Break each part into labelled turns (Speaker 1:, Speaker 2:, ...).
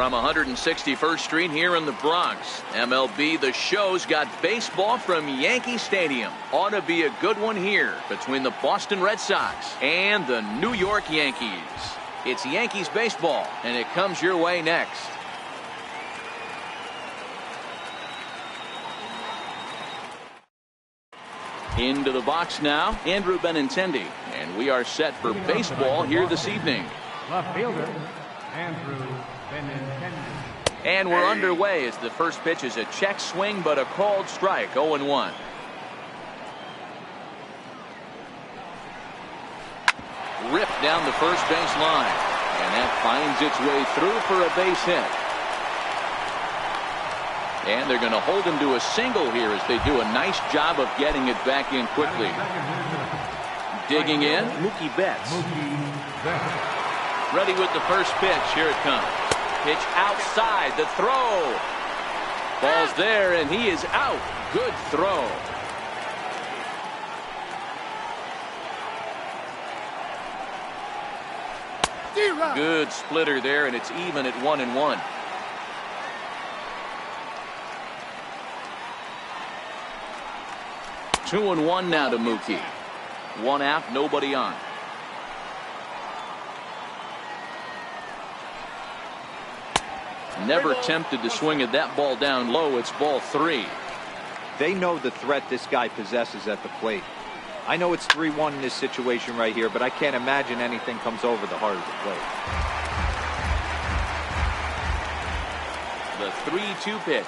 Speaker 1: From 161st Street here in the Bronx, MLB The Show's got baseball from Yankee Stadium. Ought to be a good one here between the Boston Red Sox and the New York Yankees. It's Yankees baseball, and it comes your way next. Into the box now, Andrew Benintendi, and we are set for baseball here this evening.
Speaker 2: Left fielder, Andrew Benintendi.
Speaker 1: And we're underway as the first pitch is a check swing, but a called strike, 0-1. Ripped down the first base line, and that finds its way through for a base hit. And they're going to hold him to a single here as they do a nice job of getting it back in quickly. Digging in, Mookie Betts. Ready with the first pitch. Here it comes. Pitch outside. The throw. Ball's there, and he is out. Good throw. Good splitter there, and it's even at 1-1. Two and one now to Mookie. One out, nobody on. Never tempted to swing at that ball down low. It's ball 3.
Speaker 3: They know the threat this guy possesses at the plate. I know it's 3-1 in this situation right here, but I can't imagine anything comes over the heart of the plate.
Speaker 1: The 3-2 pitch.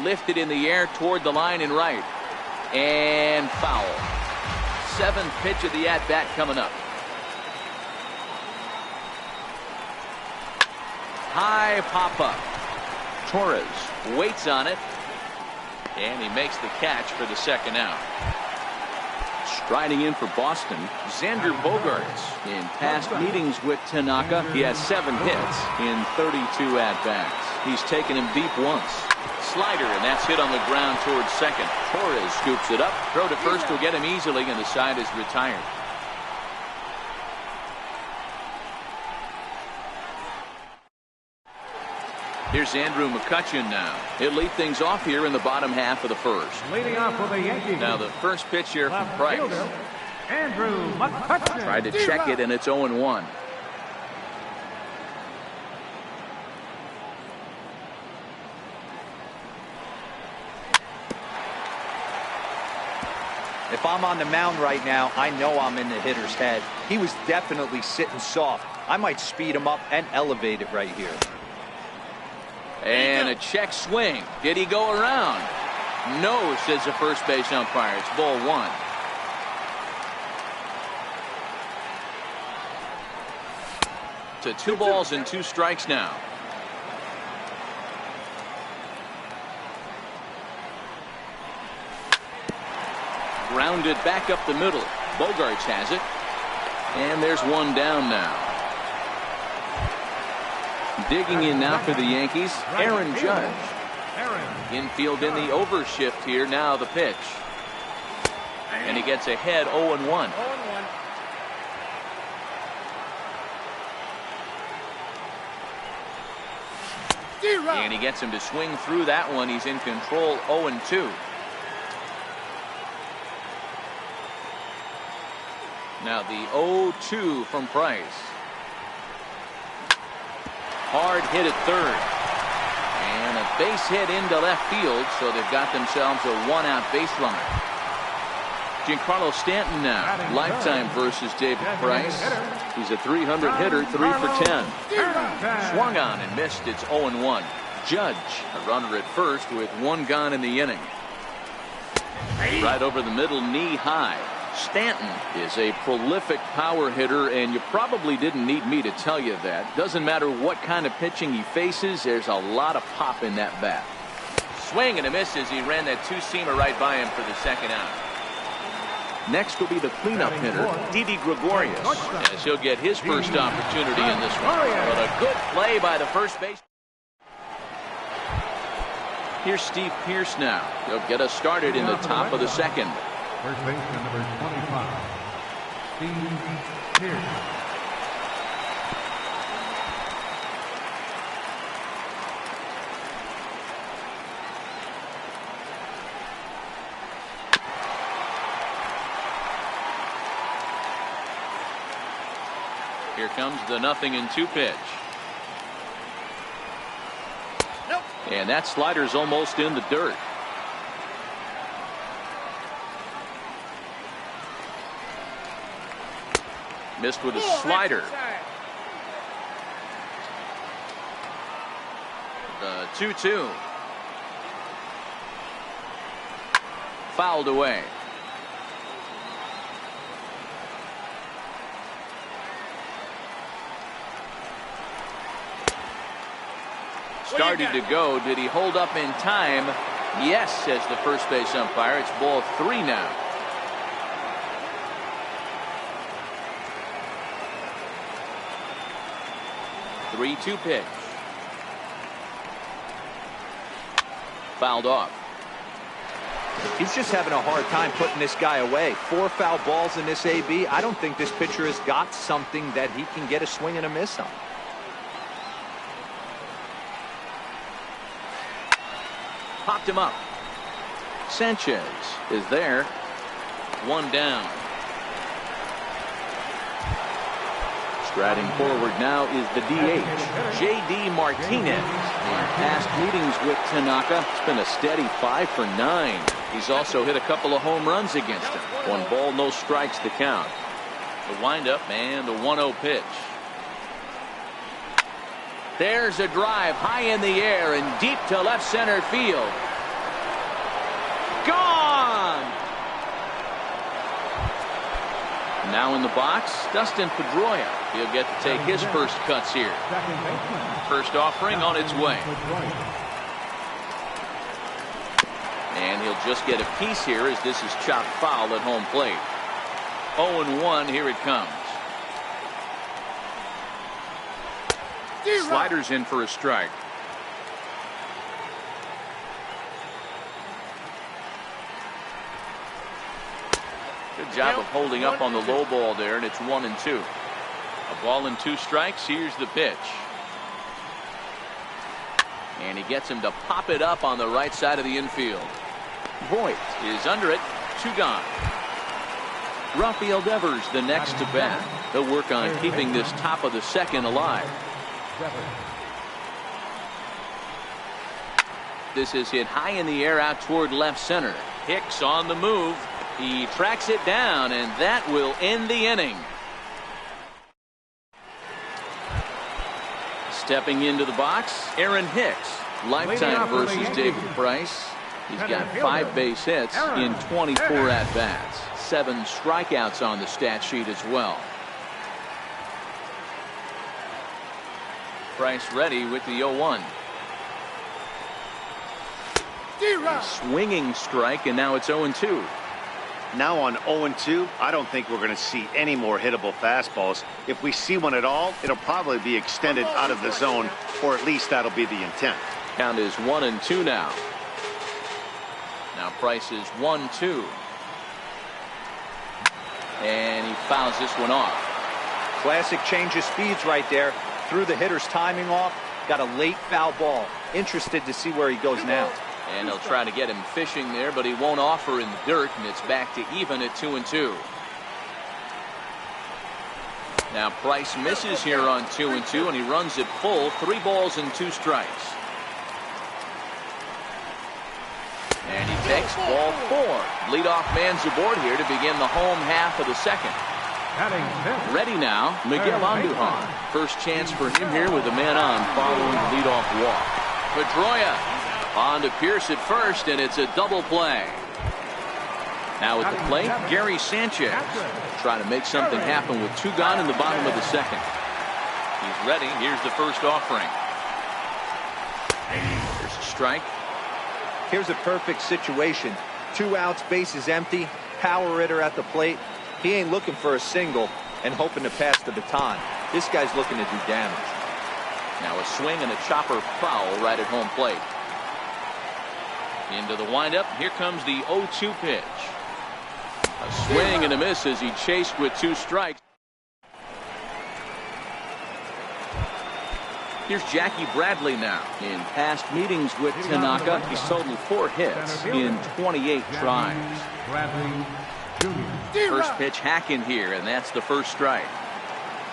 Speaker 1: Lifted in the air toward the line and right. And foul. 7th pitch of the at-bat coming up. High pop-up. Torres waits on it. And he makes the catch for the second out. Striding in for Boston, Xander Bogaerts. In past meetings with Tanaka, he has 7 hits in 32 at-bats. He's taken him deep once. Slider, and that's hit on the ground towards second. Torres scoops it up. Throw to first will get him easily, and the side is retired. Here's Andrew McCutchen now. He'll lead things off here in the bottom half of the first.
Speaker 2: Leading off for the Yankees.
Speaker 1: Now the first pitch here from Price.
Speaker 2: Fielder, Andrew McCutchen.
Speaker 1: Tried to check it, and it's 0-1.
Speaker 3: If I'm on the mound right now, I know I'm in the hitter's head. He was definitely sitting soft. I might speed him up and elevate it right here.
Speaker 1: And a check swing. Did he go around? No, says the first base umpire. It's ball 1. To 2 balls and 2 strikes now. Grounded back up the middle. Bogaerts has it. And there's one down now. Digging in now for the Yankees, Aaron Judge. Infield in the overshift here. Now the pitch. And he gets ahead 0-1. And he gets him to swing through that one. He's in control, 0-2. Now the 0-2 from Price. Hard hit at third. And a base hit into left field, so they've got themselves a 1-out baseline. Giancarlo Stanton now, lifetime versus David Price. He's a 300 hitter, 3 for 10. Swung on and missed. It's 0-1. Judge, a runner at first with 1 gone in the inning. Right over the middle, knee high. Stanton is a prolific power hitter, and you probably didn't need me to tell you that. Doesn't matter what kind of pitching he faces, there's a lot of pop in that bat. Swing and a miss as he ran that 2-seamer right by him for the second out. Next will be the cleanup hitter, Didi Gregorius, as he'll get his first opportunity in this one. But a good play by the first base. Here's Steve Pearce now. He'll get us started in the top of the second.
Speaker 2: First baseman number 25, Steve Pearce.
Speaker 1: Here comes the 0-2 pitch. And that slider's almost in the dirt. Missed with a slider. The 2-2. Fouled away. Started to go. Did he hold up in time? Yes, says the first base umpire. It's ball 3 now. The 3-2 pitch. Fouled off.
Speaker 3: He's just having a hard time putting this guy away. 4 foul balls in this AB. I don't think this pitcher has got something that he can get a swing and a miss on.
Speaker 1: Popped him up. Sanchez is there. 1 down. Striding forward now is the DH, J.D. Martinez. In past meetings with Tanaka, it's been a steady 5 for 9. He's also hit a couple of home runs against him. 1 ball, no strikes to count. The windup and the 1-0 pitch. There's a drive high in the air and deep to left center field. Gone! Now in the box, Dustin Pedroia. He'll get to take his first cuts here. First offering on its way. And he'll just get a piece here as this is chopped foul at home plate. 0-1, here it comes. Sliders in for a strike. Good job of holding up on the low ball there, and it's 1-2. A ball and 2 strikes. Here's the pitch. And he gets him to pop it up on the right side of the infield. Voigt is under it. 2 gone. Rafael Devers the next to bat. They'll work on keeping this top of the second alive. This is hit high in the air out toward left center. Hicks on the move. He tracks it down, and that will end the inning. Stepping into the box, Aaron Hicks. Lifetime versus David Price. He's got 5 base hits in 24 at-bats. 7 strikeouts on the stat sheet as well. Price ready with the 0-1. Swinging strike, and now it's 0-2.
Speaker 4: Now on 0-2, I don't think we're going to see any more hittable fastballs. If we see one at all, it'll probably be extended out of the zone, or at least that'll be the intent.
Speaker 1: Count is 1-2 now. Now Price is 1-2. And he fouls this one off.
Speaker 3: Classic change of speeds right there. Threw the hitter's timing off. Got a late foul ball. Interested to see where he goes now.
Speaker 1: And they'll try to get him fishing there, but he won't offer in the dirt, and it's back to even at 2-2. Now Price misses here on 2-2, and he runs it full. 3 balls and 2 strikes. And he takes ball 4. Leadoff man's aboard here to begin the home half of the second. Ready now, Miguel Andujar. First chance for him here with a man on following the leadoff walk. Pedroia on to Pierce at first, and it's a double play. Now at the plate, Gary Sanchez trying to make something happen with 2 gone in the bottom of the second. He's ready. Here's the first offering. There's a strike.
Speaker 3: Here's a perfect situation. 2 outs, bases empty, power hitter at the plate. He ain't looking for a single and hoping to pass the baton. This guy's looking to do damage.
Speaker 1: Now a swing and a chopper foul right at home plate. Into the windup. Here comes the 0-2 pitch. A swing and a miss as he chased with 2 strikes. Here's Jackie Bradley now. In past meetings with Tanaka, he's totaled 4 hits in 28 tries. First pitch hack in here, and that's the first strike.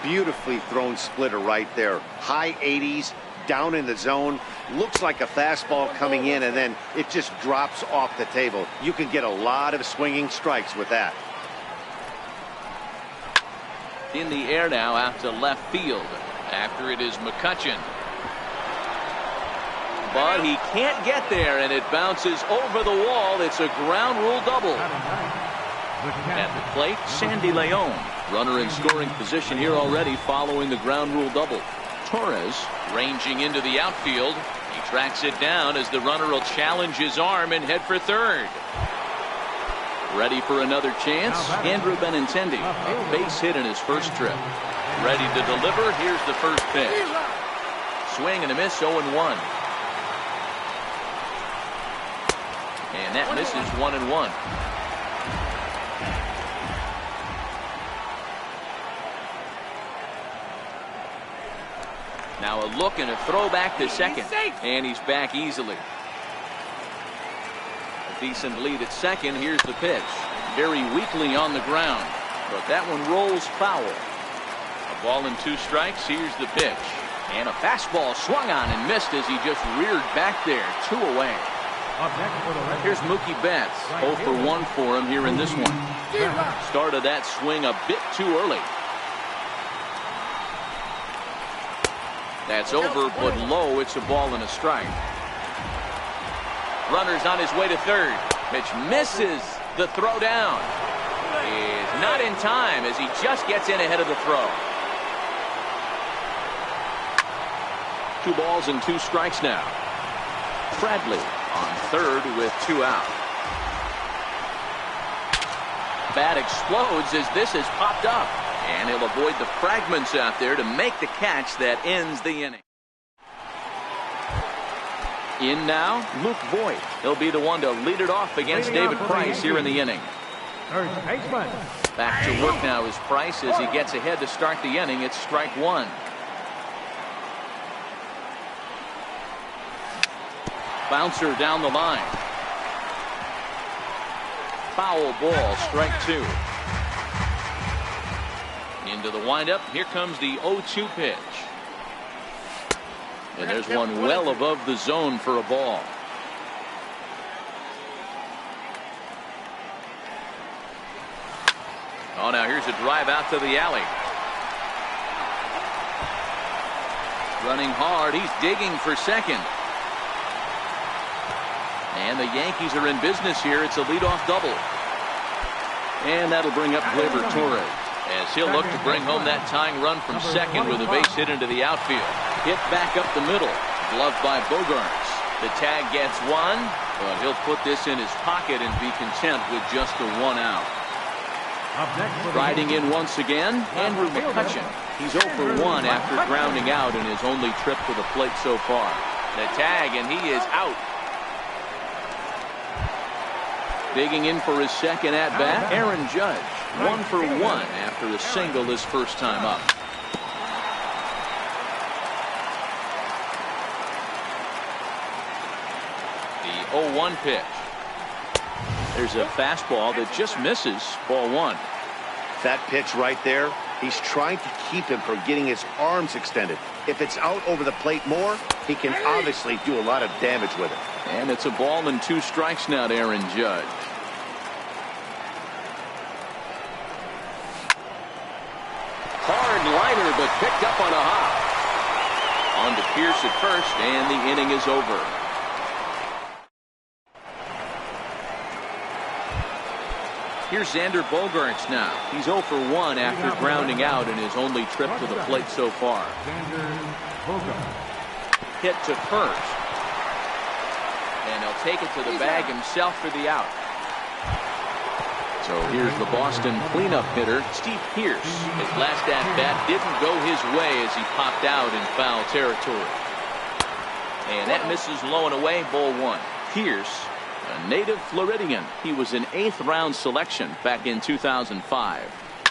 Speaker 4: beautifully thrown splitter right there. High 80s, down in the zone. Looks like a fastball coming in, and then it just drops off the table. You can get a lot of swinging strikes with that.
Speaker 1: In the air now out to left field. After it is McCutchen. But he can't get there, and it bounces over the wall. It's a ground rule double. At the plate, Sandy Leon. Runner in scoring position here already following the ground rule double. Torres ranging into the outfield. He tracks it down as the runner will challenge his arm and head for third. Ready for another chance. Andrew Benintendi, a base hit in his first trip. Ready to deliver. Here's the first pitch. Swing and a miss, 0-1. And that misses 1-1. Now a look and a throw back to second. And he's back easily. A decent lead at second. Here's the pitch. Very weakly on the ground. But that one rolls foul. A ball and 2 strikes. Here's the pitch. And a fastball swung on and missed as he just reared back there. 2 away. Here's Mookie Betts. 0 for 1 for him here in this one. Started that swing a bit too early. That's over, but low. It's a ball and a strike. Runner's on his way to third. Pitch misses. The throw down is not in time as he just gets in ahead of the throw. 2 balls and 2 strikes now. Bradley on third with 2 out. Bat explodes as this has popped up. And he'll avoid the fragments out there to make the catch that ends the inning. In now, Luke Voigt. He'll be the one to lead it off against David Price here in the inning. Back to work now is Price as he gets ahead to start the inning. It's strike 1. Bouncer down the line. Foul ball, strike 2. Into the windup. Here comes the 0-2 pitch. And there's one well above the zone for a ball. Oh, now here's a drive out to the alley. Running hard. He's digging for second. And the Yankees are in business here. It's a leadoff double. And that'll bring up Gleyber Torres as he'll look to bring home that tying run from second with a base hit into the outfield. Hit back up the middle. Gloved by Bogaerts. The tag gets 1, but he'll put this in his pocket and be content with just a 1 out. Riding in once again, Andrew McCutchen. He's 0 for 1 after grounding out in his only trip to the plate so far. The tag, and he is out. Digging in for his second at-bat, Aaron Judge. 1 for 1 after a single his first time up. The 0-1 pitch. There's a fastball that just misses. Ball 1.
Speaker 4: That pitch right there, he's trying to keep him from getting his arms extended. If it's out over the plate more, he can obviously do a lot of damage with it.
Speaker 1: And it's a ball and 2 strikes now to Aaron Judge. Hard liner, but picked up on a hop. On to Pierce at first, and the inning is over. Here's Xander Bogaerts now. He's 0 for 1 after grounding out in his only trip to the plate so far. Hit to first. And he'll take it to the bag himself for the out. So here's the Boston cleanup hitter, Steve Pierce. His last at-bat didn't go his way as he popped out in foul territory. And that misses low and away, ball 1. Pierce, a native Floridian. He was an 8th round selection back in 2005.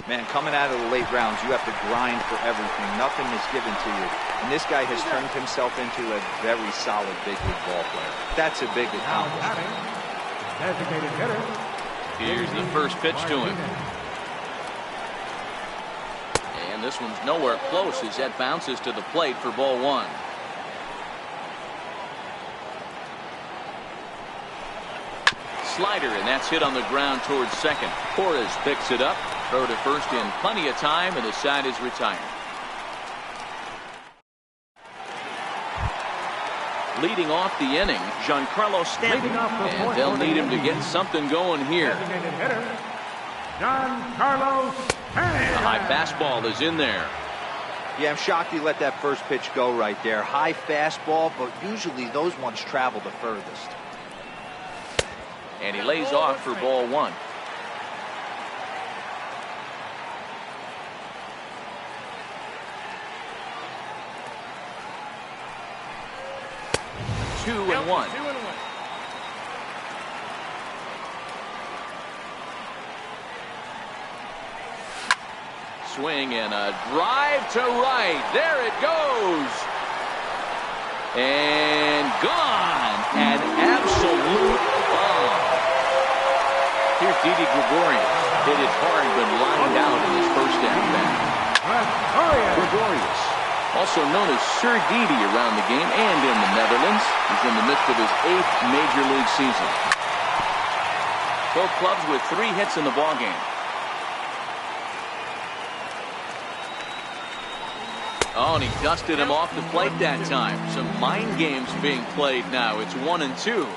Speaker 3: Man, coming out of the late rounds, you have to grind for everything. Nothing is given to you. And this guy has turned himself into a very solid big league ball player. That's a big accomplishment.
Speaker 2: Designated hitter. Here's
Speaker 1: the first pitch to him. And And this one's nowhere close as that bounces to the plate for ball one. Slider, and that's hit on the ground towards second. Torres picks it up. Throw to first in plenty of time, and the side is retired. Leading off the inning, Giancarlo Stanton. And they'll need him to get something going here.
Speaker 2: Designated hitter, Giancarlo Stanton.
Speaker 1: The high fastball is in there.
Speaker 3: Yeah, I'm shocked he let that first pitch go right there. High fastball, but usually those ones travel the furthest.
Speaker 1: And he lays off for ball one. Two and one. Swing and a drive to right. There it goes. And gone. An absolute bomb. Here's Didi Gregorius. Hit it hard but lined out in his first at-bat. Gregorius, also known as Sir Didi around the game and in the Netherlands. He's in the midst of his 8th Major League season. Both clubs with 3 hits in the ballgame. Oh, and he dusted him off the plate that time. Some mind games being played now. It's 1-2.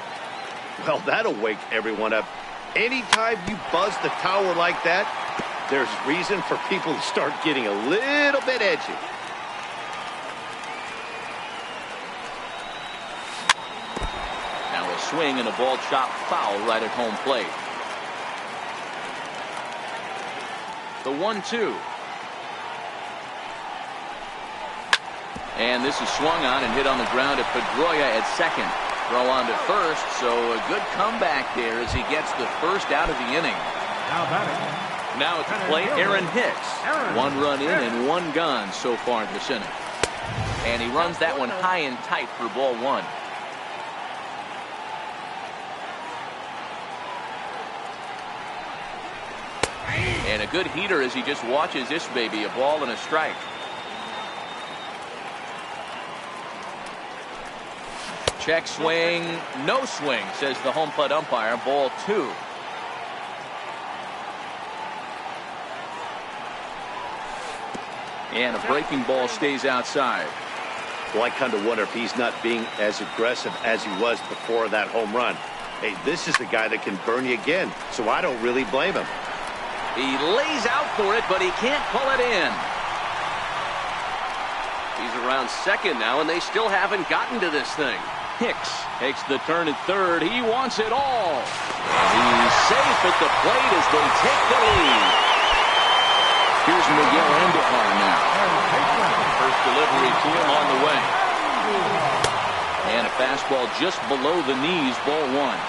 Speaker 4: Well, that'll wake everyone up. Anytime you buzz the tower like that, there's reason for people to start getting a little bit edgy.
Speaker 1: Now a swing and a ball chopped foul right at home plate. The 1-2. And this is swung on and hit on the ground at Pedroia at second. Throw on to first, so a good comeback there as he gets the first out of the inning. Now at the plate, Aaron Hicks. 1 run in and 1 gone so far this inning. And he runs that one high and tight for ball one. And a good heater as he just watches this baby, a ball and a strike. Check swing, no swing, says the home plate umpire. Ball 2. And a breaking ball stays outside.
Speaker 4: Well, I kind of wonder if he's not being as aggressive as he was before that home run. Hey, this is the guy that can burn you again, so I don't really blame him.
Speaker 1: He lays out for it, but he can't pull it in. He's around second now, and they still haven't gotten to this thing. Hicks takes the turn at third. He wants it all. He's safe at the plate as they take the lead. Here's Miguel Andujar now. First delivery to him on the way. And a fastball just below the knees, ball 1.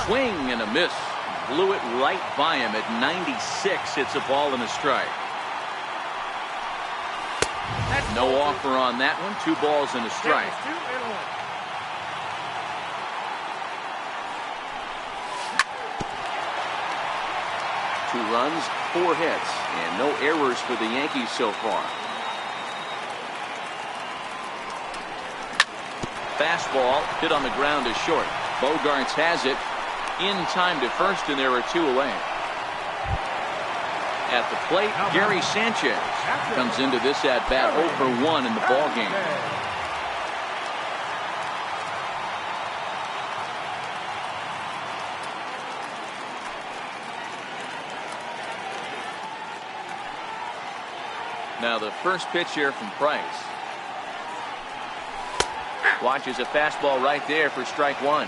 Speaker 1: Swing and a miss. Blew it right by him at 96. It's a ball and a strike. No offer on that one. 2 balls and a strike. Two runs, 4 hits, and no errors for the Yankees so far. Fastball hit on the ground is short. Bogarts has it in time to first, and there are 2 away. At the plate, Gary Sanchez comes into this at bat 0 for 1 in the ball game. Now the first pitch here from Price. Watches a fastball right there for strike 1.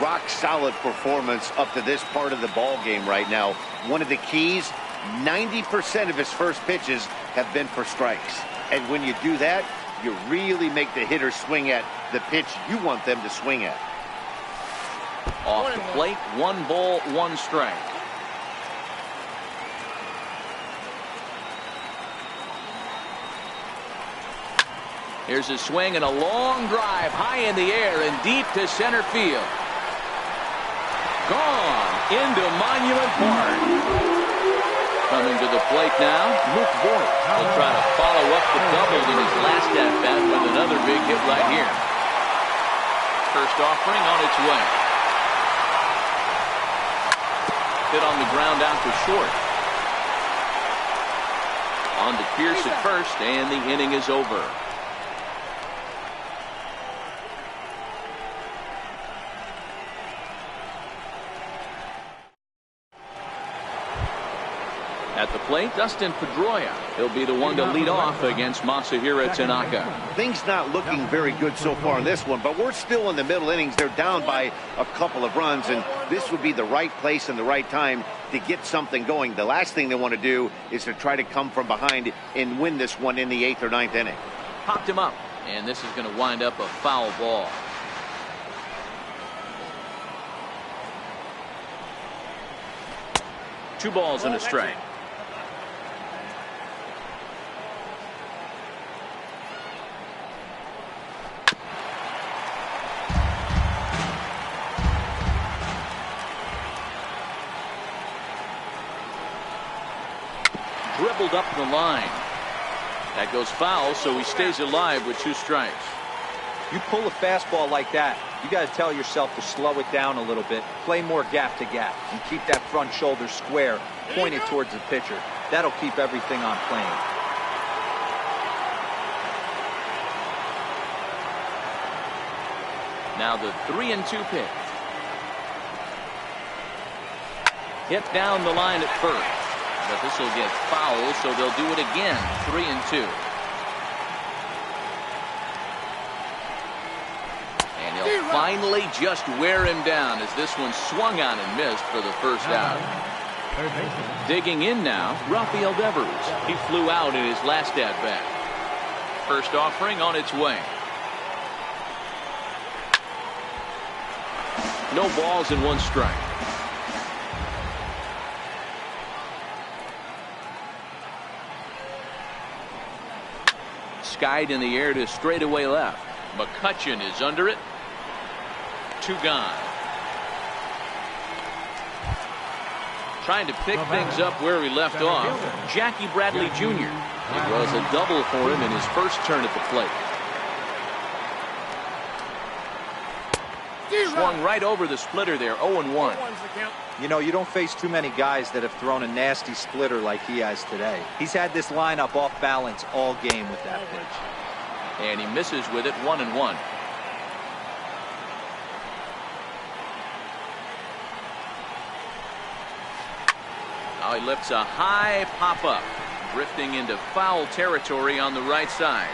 Speaker 4: Rock solid performance up to this part of the ball game right now. One of the keys, 90% of his first pitches have been for strikes. And when you do that, you really make the hitter swing at the pitch you want them to swing at.
Speaker 1: Off the plate, 1 ball, 1 strike. Here's a swing and a long drive high in the air and deep to center field. Gone into Monument Park. Coming to the plate now, Luke Voigt will try to follow up the double in his last at-bat with another big hit right here. First offering on its way. Hit on the ground out to short. On to Pierce at first, and the inning is over. At the plate, Dustin Pedroia. He'll be the one to lead off against Masahiro Tanaka.
Speaker 4: Things not looking very good so far in this one, but we're still in the middle innings. They're down by a couple of runs, and this would be the right place and the right time to get something going. The last thing they want to do is to try to come from behind and win this one in the 8th or 9th inning.
Speaker 1: Popped him up, and this is going to wind up a foul ball. Two balls and a strike. Dribbled up the line. That goes foul, so he stays alive with 2 strikes.
Speaker 3: You pull a fastball like that, you got to tell yourself to slow it down a little bit, play more gap to gap, and keep that front shoulder square, pointed towards the pitcher. That'll keep everything on plane.
Speaker 1: Now the 3-2 pitch. Hit down the line at first. But this will get foul, so they'll do it again. 3-2. And he'll finally just wear him down as this one swung on and missed for the first out. Digging in now, Rafael Devers. He flew out in his last at-bat. First offering on its way. No balls and 1 strike. Skied in the air to straightaway left. McCutchen is under it. 2 gone. Trying to pick things up where he left off. Jackie Bradley Jr. It was a double for him in his first turn at the plate. Swung right over the splitter there. 0-1.
Speaker 3: You know, you don't face too many guys that have thrown a nasty splitter like he has today. He's had this lineup off balance all game with that pitch.
Speaker 1: And he misses with it. 1-1. Now he lifts a high pop-up, drifting into foul territory on the right side.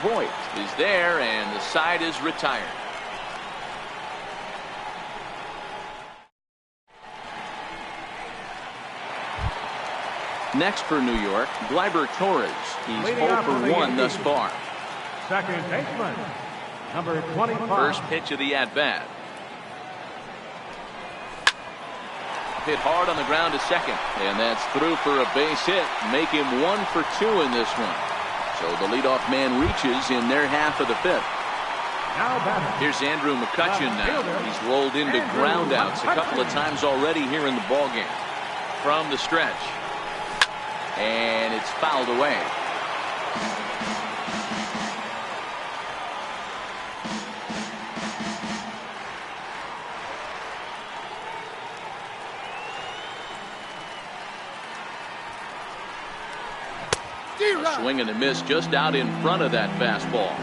Speaker 1: Voigt is there, and the side is retired. Next for New York, Gleyber Torres. He's 0 for 1 thus far.
Speaker 2: Second baseman, number 25.
Speaker 1: First pitch of the at-bat. Hit hard on the ground to second, and that's through for a base hit. Make him 1 for 2 in this one. So the leadoff man reaches in their half of the 5th. Here's Andrew McCutchen now. He's rolled into groundouts a couple of times already here in the ballgame. From the stretch. And it's fouled away. A swing and a miss just out in front of that fastball.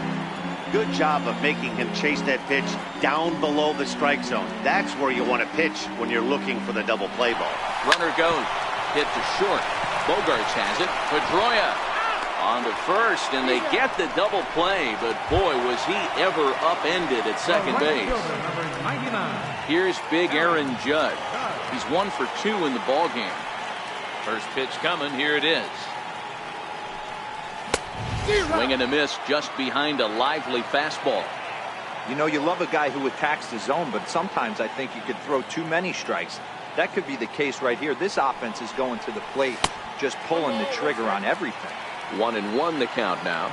Speaker 4: Good job of making him chase that pitch down below the strike zone. That's where you want to pitch when you're looking for the double play ball.
Speaker 1: Runner goes. Hit to short. Bogarts has it. Pedroia on to first, and they get the double play, but boy, was he ever upended at second base. Here's big Aaron Judd. He's 1 for 2 in the ballgame. First pitch coming. Here it is. Swing and a miss just behind a lively fastball.
Speaker 3: You know, you love a guy who attacks the zone, but sometimes I think you could throw too many strikes. That could be the case right here. This offense is going to the plate, just pulling the trigger on everything.
Speaker 1: 1-1 the count now.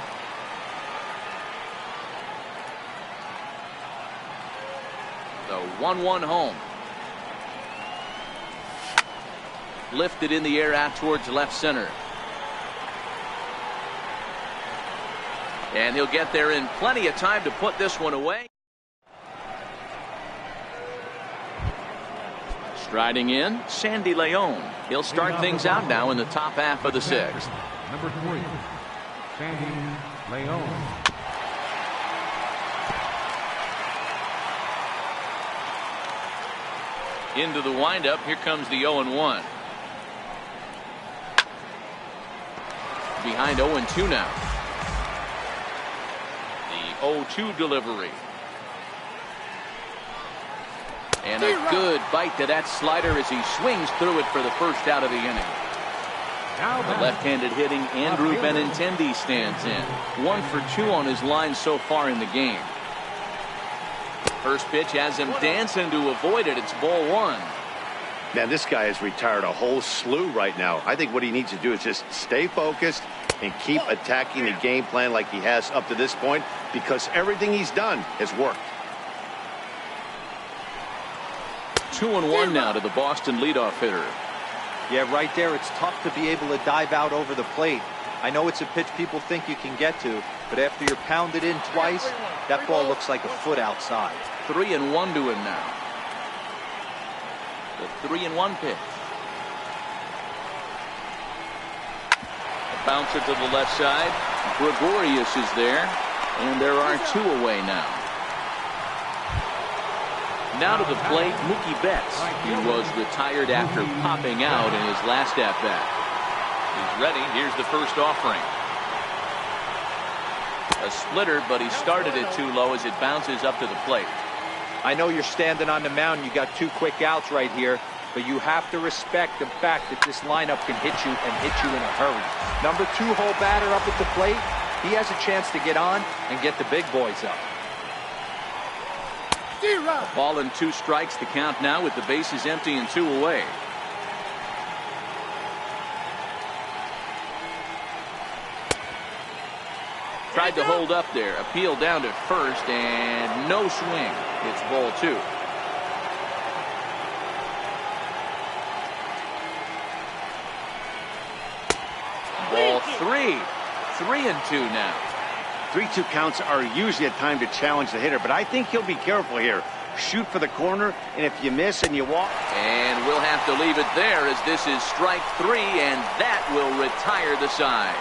Speaker 1: The 1-1 home. Lifted in the air out towards left center. And he'll get there in plenty of time to put this one away. Striding in, Sandy Leon. He'll start things out now in the top half of the sixth.
Speaker 2: Number 3, Sandy Leon.
Speaker 1: Into the windup. Here comes the 0-1. Behind 0-2 now. The 0-2 delivery. And a good bite to that slider as he swings through it for the first out of the inning. The left-handed hitting Andrew Benintendi stands in. 1 for 2 on his line so far in the game. First pitch has him dancing to avoid it. It's ball 1.
Speaker 4: Man, this guy has retired a whole slew right now. I think what he needs to do is just stay focused and keep attacking the game plan like he has up to this point, because everything he's done has worked.
Speaker 1: 2-1 now to the Boston leadoff hitter.
Speaker 3: Yeah, right there, it's tough to be able to dive out over the plate. I know it's a pitch people think you can get to, but after you're pounded in twice, that ball looks like a foot outside.
Speaker 1: 3-1 to him now. The 3-1 pitch. A bouncer to the left side. Gregorius is there, and there are 2 away now. Now to the plate, Mookie Betts. He was retired after popping out in his last at-bat. He's ready. Here's the first offering. A splitter, but he started it too low as it bounces up to the plate.
Speaker 3: I know you're standing on the mound. You got 2 quick outs right here, but you have to respect the fact that this lineup can hit you and hit you in a hurry. Number 2-hole batter up at the plate. He has a chance to get on and get the big boys up.
Speaker 1: Ball and 2 strikes, the count now with the bases empty and 2 away. Tried to hold up there. Appeal down to first and no swing. It's ball 2. Ball 3. 3-2 now.
Speaker 4: 3-2 counts are usually a time to challenge the hitter, but I think he'll be careful here. Shoot for the corner, and if you miss and you walk.
Speaker 1: And we'll have to leave it there as this is strike 3, and that will retire the side.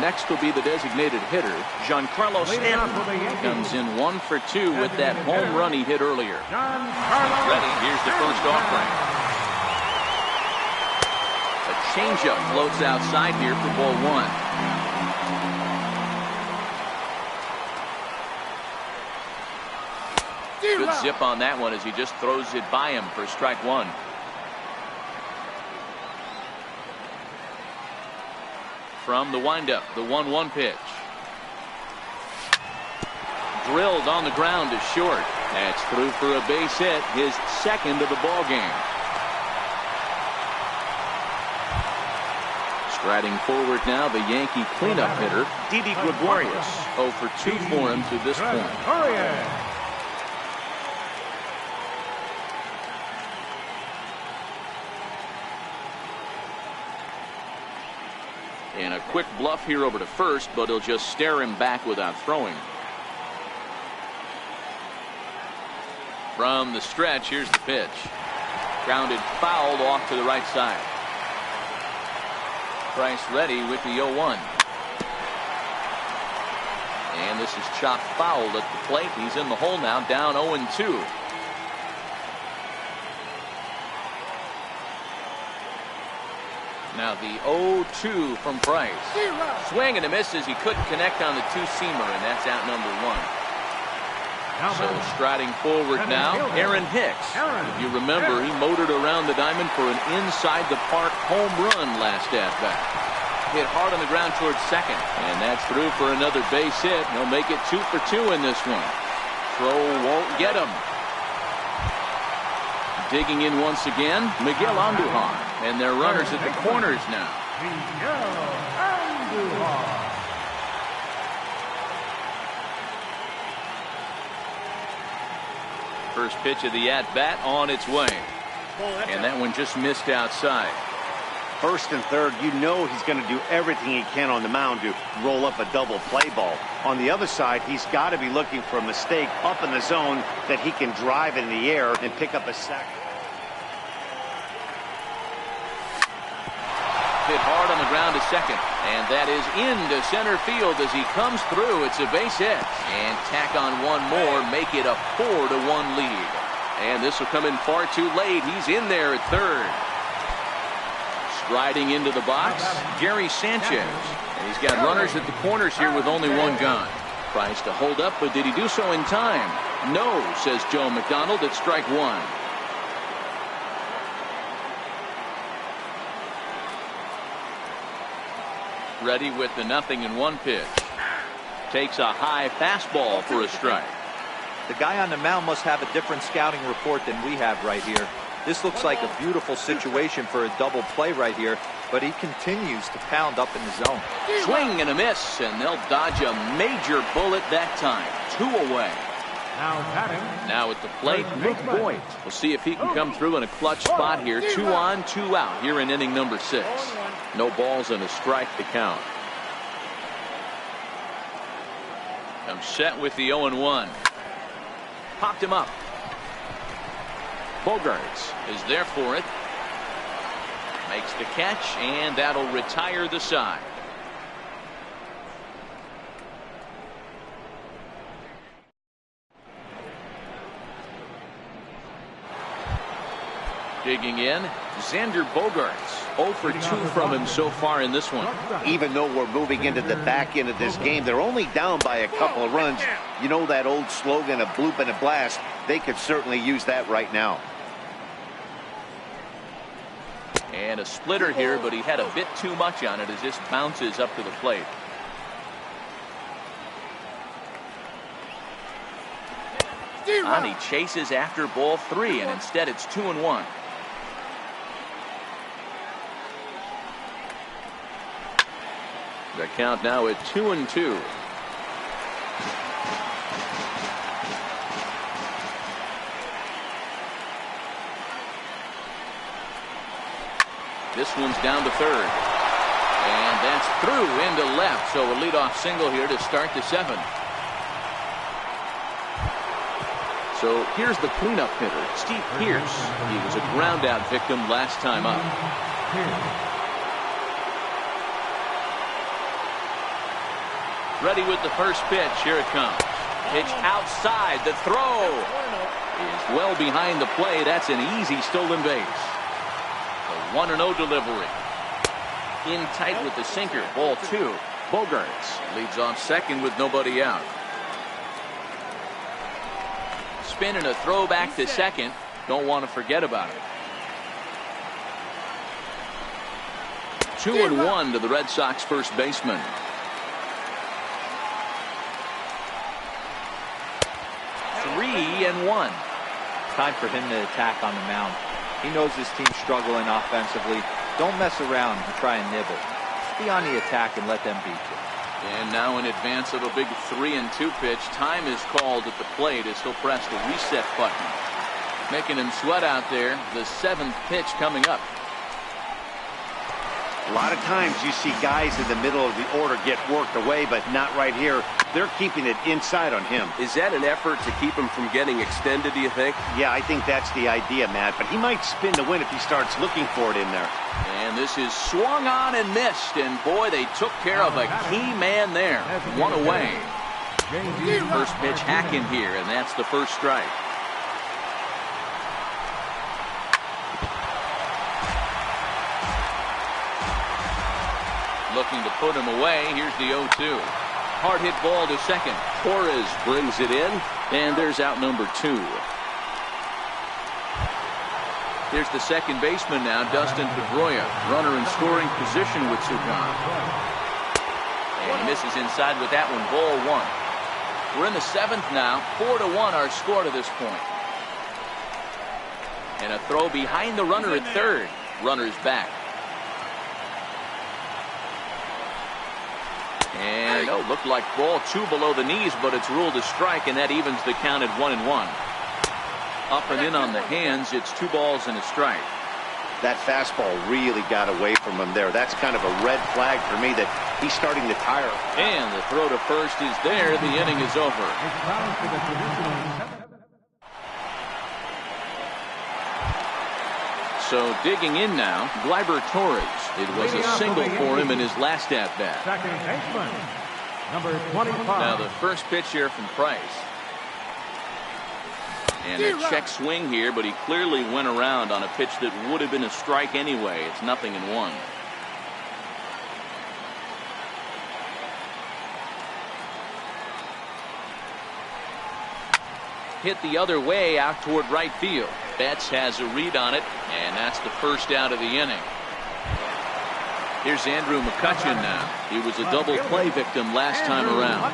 Speaker 1: Next will be the designated hitter, Giancarlo Stanton. Comes in 1 for 2 with that home run he hit earlier. Ready, here's the first offering. A changeup floats outside here for ball 1. Good zip on that one as he just throws it by him for strike 1. From the windup, the 1-1 pitch. Drilled on the ground to short. That's through for a base hit, his second of the ball game. Striding forward now, the Yankee cleanup hitter, Didi Gregorius. 0 for 2 for him to this point. And a quick bluff here over to first, but he'll just stare him back without throwing. From the stretch, here's the pitch. Grounded fouled off to the right side. Price ready with the 0-1. And this is chopped fouled at the plate. He's in the hole now, down 0-2. Now the 0-2 from Price. Swing and a miss as he couldn't connect on the 2-seamer, and that's out number 1. So striding forward now, Aaron Hicks. If you remember, he motored around the diamond for an inside-the-park home run last at-bat. Hit hard on the ground towards second, and that's through for another base hit. He'll make it 2 for 2 in this one. Throw won't get him. Digging in once again, Miguel Andujar. And they're runners at the corners now. First pitch of the at-bat on its way. And that one just missed outside.
Speaker 4: First and third, you know he's going to do everything he can on the mound to roll up a double play ball. On the other side, he's got to be looking for a mistake up in the zone that he can drive in the air and pick up a sack.
Speaker 1: Hit hard on the ground to second, and that is into center field as he comes through. It's a base hit, and tack on one more, make it a 4-1 lead. And this will come in far too late. He's in there at third. Striding into the box, Gary Sanchez. And he's got runners at the corners here with only one gone. Tries to hold up, but did he do so in time? No, says Joe McDonald at strike one. Ready with the 0-1 pitch. Takes a high fastball for a strike.
Speaker 3: The guy on the mound must have a different scouting report than we have right here. This looks like a beautiful situation for a double play right here, but he continues to pound up in the zone.
Speaker 1: Swing and a miss, and they'll dodge a major bullet that time. 2 away. Now at the plate, Nick Boyd. We'll see if he can come through in a clutch spot here. 2 on, 2 out here in inning number 6. No balls and a strike to count. I'm set with the 0-1. Popped him up. Bogarts is there for it. Makes the catch, and that'll retire the side. Digging in, Xander Bogarts. 0 for 2 from him so far in this one.
Speaker 4: Even though we're moving into the back end of this game, they're only down by a couple of runs. You know that old slogan, a bloop and a blast. They could certainly use that right now.
Speaker 1: And a splitter here, but he had a bit too much on it as this bounces up to the plate. And he chases after ball 3, and instead it's 2-1. The count now at 2-2. This one's down to third. And that's through into left. So a leadoff single here to start the 7th. So here's the cleanup hitter, Steve Pierce. He was a ground out victim last time up. Ready with the first pitch. Here it comes. Pitch outside. The throw is well behind the play. That's an easy stolen base. The 1-0 delivery. In tight with the sinker. Ball 2. Bogarts leads off second with nobody out. Spin and a throw back to second. Don't want to forget about it. 2-1 to the Red Sox first baseman. 3-1.
Speaker 3: Time for him to attack on the mound. He knows his team's struggling offensively. Don't mess around and try and nibble. Be on the attack and let them beat you.
Speaker 1: And now in advance of a big 3-2 pitch, time is called at the plate as he'll press the reset button. Making him sweat out there. The 7th pitch coming up.
Speaker 4: A lot of times you see guys in the middle of the order get worked away, but not right here. They're keeping it inside on him.
Speaker 5: Is that an effort to keep him from getting extended, do you think?
Speaker 4: Yeah, I think that's the idea, Matt. But he might spin to win if he starts looking for it in there.
Speaker 1: And this is swung on and missed. And boy, they took care of a key man there. 1 away. First pitch hacking here, and that's the first strike. Looking to put him away. Here's the 0-2. Hard hit ball to second.
Speaker 5: Torres brings it in.
Speaker 1: And there's out number 2. Here's the second baseman now, Dustin Pedroia. Runner in scoring position with Sugan. And he misses inside with that one. Ball 1. We're in the 7th now. 4-1 our score to this point. And a throw behind the runner at third. Runner's back. And no, looked like ball 2 below the knees, but it's ruled a strike, and that evens the count at 1-1. Up and in on the hands. It's 2 balls and a strike.
Speaker 4: That fastball really got away from him there. That's kind of a red flag for me that he's starting to tire.
Speaker 1: And the throw to first is there. The inning is over. So digging in now, Gleyber Torres. It was a single for him in his last at-bat.
Speaker 2: Second baseman, number 25.
Speaker 1: Now the first pitch here from Price. And a check swing here, but he clearly went around on a pitch that would have been a strike anyway. It's 0-1. Hit the other way out toward right field. Betts has a read on it, and that's the first out of the inning. Here's Andrew McCutchen now. He was a double play victim last time around.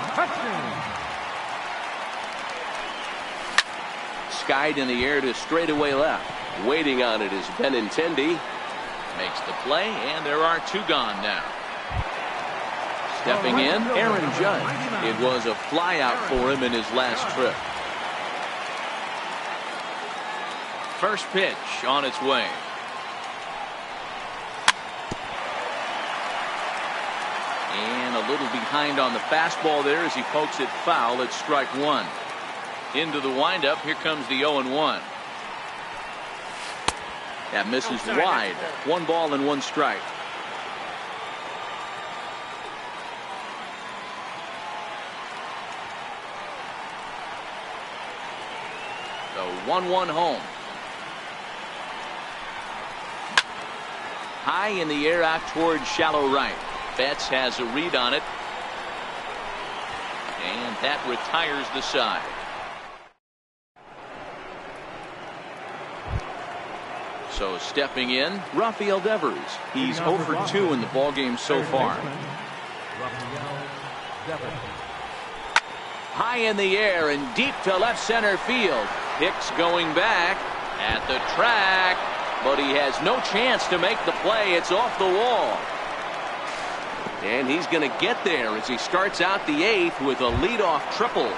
Speaker 1: Skied in the air to straightaway left.
Speaker 5: Waiting on it is Benintendi.
Speaker 1: Makes the play, and there are 2 gone now. Stepping in, Aaron Judge. It was a flyout for him in his last trip. First pitch on its way. And a little behind on the fastball there as he pokes it foul at strike 1. Into the windup. Here comes the 0-1. That misses wide. 1 ball and 1 strike. The 1-1 home. High in the air out towards shallow right. Betts has a read on it. And that retires the side. So stepping in, Rafael Devers. He's 0 for 2 in the ballgame so far. High in the air and deep to left center field. Hicks going back at the track, but he has no chance to make the play. It's off the wall. And he's going to get there as he starts out the 8th with a leadoff triple.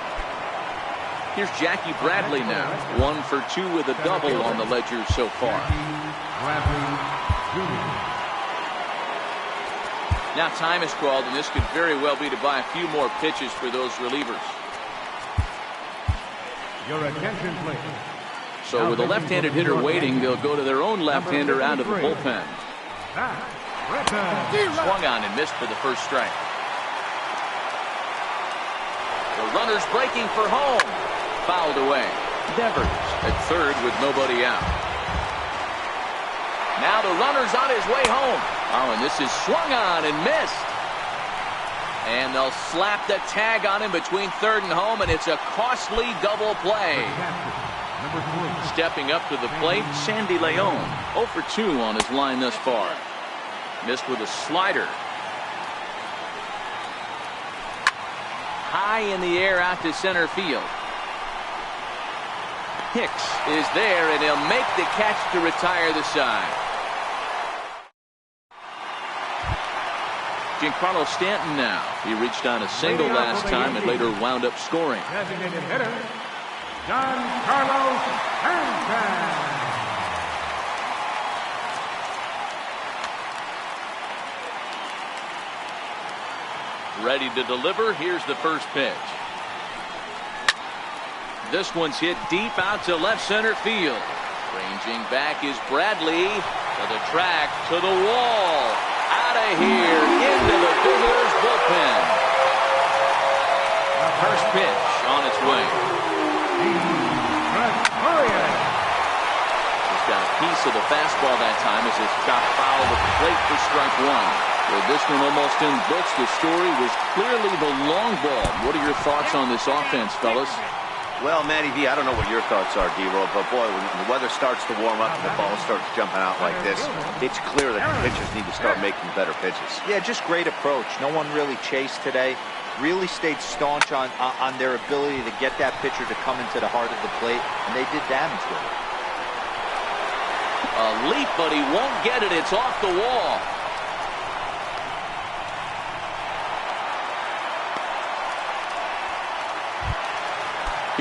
Speaker 1: Here's Jackie Bradley now. 1 for 2 with a double on the ledger so far. Now time is called, and this could very well be to buy a few more pitches for those relievers.
Speaker 2: Your attention, please.
Speaker 1: So with a left-handed hitter waiting, they'll go to their own left-hander out of the bullpen. Swung on and missed for the first strike. The runner's breaking for home. Fouled away. Devers at third with nobody out. Now the runner's on his way home. Oh, and this is swung on and missed. And they'll slap the tag on him between third and home, and it's a costly double play. Stepping up to the plate, Sandy Leon. 0 for 2 on his line thus far. Missed with a slider. High in the air out to center field. Hicks is there, and he'll make the catch to retire the side. Giancarlo Stanton now. He reached on a single last time and later wound up scoring.
Speaker 2: Designated hitter, Giancarlo Stanton.
Speaker 1: Ready to deliver. Here's the first pitch. This one's hit deep out to left center field. Ranging back is Bradley to the track, to the wall. Out of here, into the visitors' bullpen. First pitch on its way. He's got a piece of the fastball that time as it's chopped foul at the plate for strike 1. Well, this one almost in books. The story was clearly the long ball. What are your thoughts on this offense, fellas?
Speaker 4: Well, Matty V, I don't know what your thoughts are, D-Roll, but boy, when the weather starts to warm up and the ball starts jumping out like this, it's clear that the pitchers need to start making better pitches.
Speaker 3: Yeah, just great approach. No one really chased today. Really stayed staunch on their ability to get that pitcher to come into the heart of the plate, and they did damage with it.
Speaker 1: A leap, but he won't get it. It's off the wall.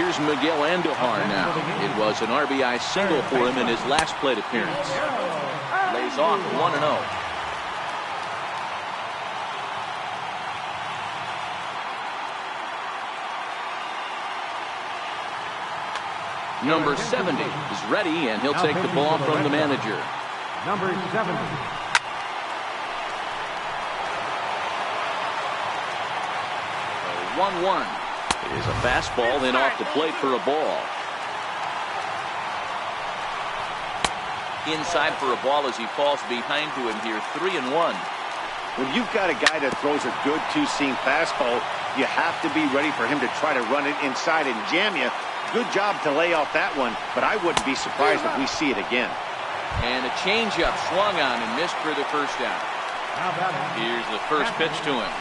Speaker 1: Here's Miguel Andujar now. It was an RBI single for him in his last plate appearance. Lays off 1-0. Number 70 is ready, and he'll take the ball from the manager.
Speaker 2: Number 70.
Speaker 1: 1-1. It is a fastball in off the plate for a ball. Inside for a ball as he falls behind to him here. 3-1.
Speaker 4: When you've got a guy that throws a good two-seam fastball, you have to be ready for him to try to run it inside and jam you. Good job to lay off that one, but I wouldn't be surprised if we see it again.
Speaker 1: And a changeup swung on and missed for the first out. Here's the first pitch to him.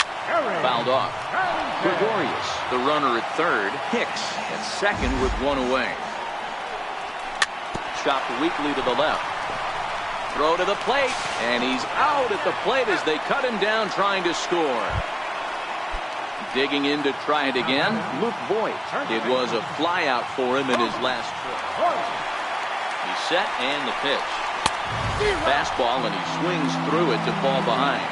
Speaker 1: Fouled off. Gregorius, the runner at third. Hicks at second with one away. Chopped weakly to the left. Throw to the plate, and he's out at the plate as they cut him down trying to score. Digging in to try it again, Luke Voigt. It was a fly out for him in his last trip. He's set and the pitch. Fastball, and he swings through it to fall behind.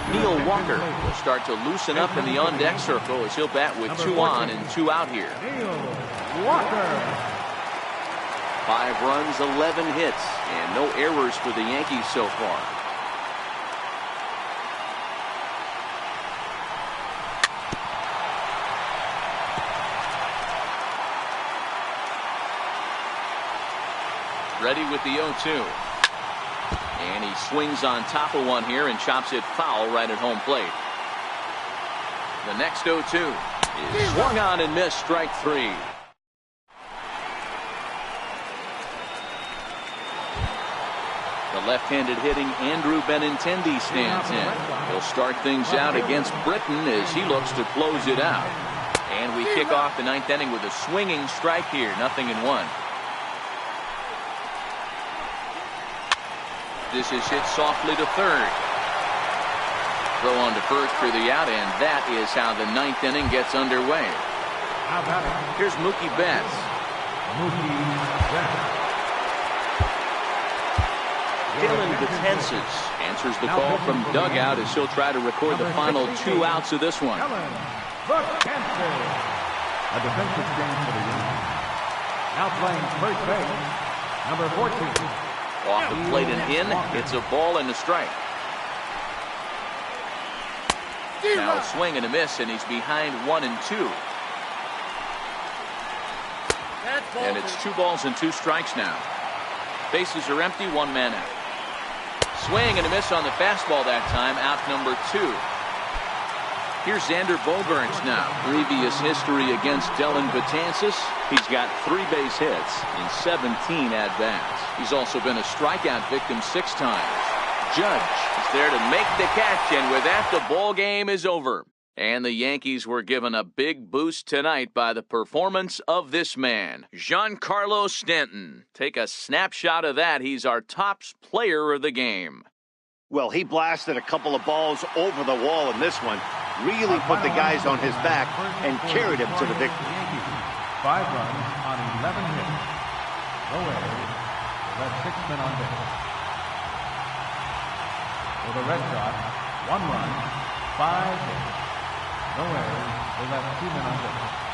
Speaker 1: Neil Walker will start to loosen up in the on-deck circle as he'll bat with 2 on and 2 out here.
Speaker 2: Walker.
Speaker 1: 5 runs, 11 hits, and no errors for the Yankees so far. Ready with the 0-2. And he swings on top of one here and chops it foul right at home plate. The next 0-2 is swung on and missed, strike 3. The left-handed hitting Andrew Benintendi stands in. He'll start things out against Britton as he looks to close it out. And we kick off the 9th inning with a swinging strike here, 0-1. This is hit softly to third. Throw on to first for the out, and that is how the 9th inning gets underway. Here's Mookie Betts. Dylan Betances answers the call from dugout as he'll try to record the final 2 outs of this one.
Speaker 2: A defensive change for the Yankees. Now playing first base, number 14.
Speaker 1: Off the plate and in, it's a ball and a strike. Now a swing and a miss, and he's behind 1-2. And it's 2 balls and 2 strikes now. Bases are empty, 1 man out. Swing and a miss on the fastball that time, out number 2. Here's Xander Bogaerts now. Previous history against Dylan Betances. He's got 3 base hits in 17 at-bats. He's also been a strikeout victim 6 times. Judge is there to make the catch, and with that, the ball game is over. And the Yankees were given a big boost tonight by the performance of this man, Giancarlo Stanton. Take a snapshot of that. He's our top player of the game.
Speaker 4: Well, he blasted a couple of balls over the wall in this one. Really put the guys on his back and carried him to the victory.
Speaker 2: 5 runs on 11 hits. No errors. Left 6 men on base. For the Red Sox, 1 run, 5 hits. No errors. They left 2 men on base.